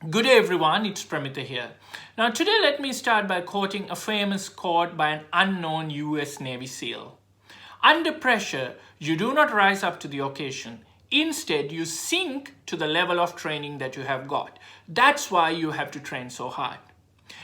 Good day everyone, it's Pramita here. Now today let me start by quoting a famous quote by an unknown US Navy SEAL. Under pressure, you do not rise up to the occasion. Instead, you sink to the level of training that you have got. That's why you have to train so hard.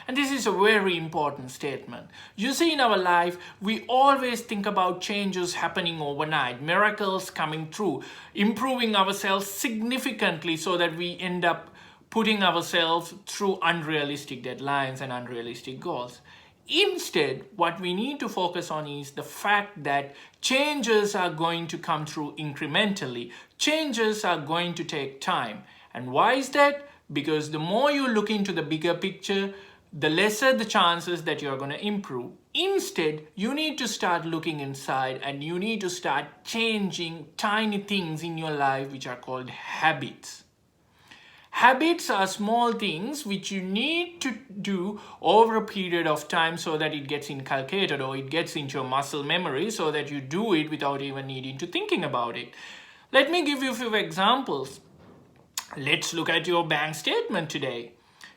And this is a very important statement. You see, in our life, we always think about changes happening overnight, miracles coming through, improving ourselves significantly so that we end up putting ourselves through unrealistic deadlines and unrealistic goals. Instead, what we need to focus on is the fact that changes are going to come through incrementally. Changes are going to take time. And why is that? Because the more you look into the bigger picture, the lesser the chances that you're going to improve. Instead, you need to start looking inside and you need to start changing tiny things in your life which are called habits. Habits are small things which you need to do over a period of time so that it gets inculcated or it gets into your muscle memory so that you do it without even needing to thinking about it. Let me give you a few examples. Let's look at your bank statement today.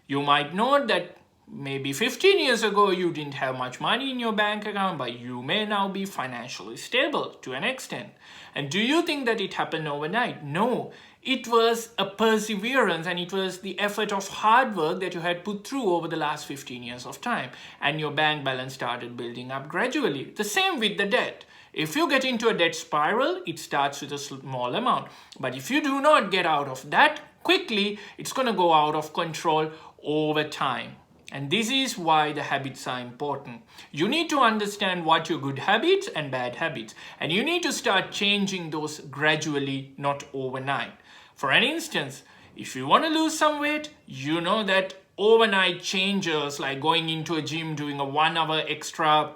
You might know that maybe 15 years ago you didn't have much money in your bank account, but you may now be financially stable to an extent. And do you think that it happened overnight? No, it was a perseverance and it was the effort of hard work that you had put through over the last 15 years of time. And your bank balance started building up gradually. The same with the debt. If you get into a debt spiral, it starts with a small amount. But if you do not get out of that quickly, it's going to go out of control over time. And this is why the habits are important. You need to understand what your good habits and bad habits. And you need to start changing those gradually, not overnight. For an instance, if you want to lose some weight, you know that overnight changes like going into a gym, doing a 1 hour extra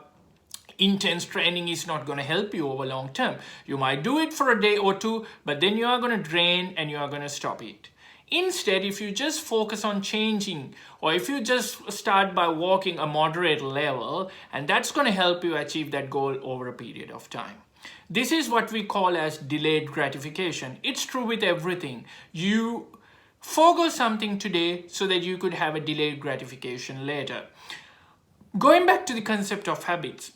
intense training is not going to help you over long term. You might do it for a day or two, but then you are going to drain and you are going to stop it. Instead, if you just focus on changing, or if you just start by walking a moderate level, and that's going to help you achieve that goal over a period of time. This is what we call as delayed gratification. It's true with everything. You forgo something today so that you could have a delayed gratification later. Going back to the concept of habits,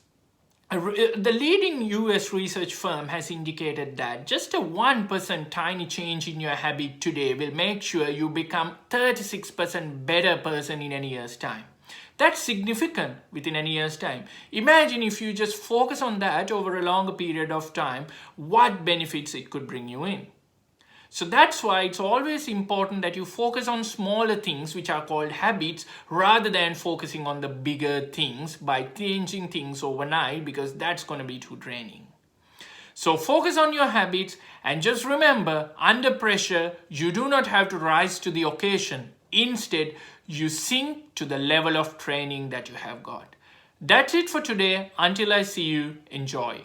the leading US research firm has indicated that just a 1% tiny change in your habit today will make sure you become 36% better person in a year's time. That's significant within a year's time. Imagine if you just focus on that over a longer period of time, what benefits it could bring you in. So that's why it's always important that you focus on smaller things which are called habits rather than focusing on the bigger things by changing things overnight, because that's going to be too draining. So focus on your habits and just remember, under pressure, you do not have to rise to the occasion. Instead, you sink to the level of training that you have got. That's it for today. Until I see you, enjoy.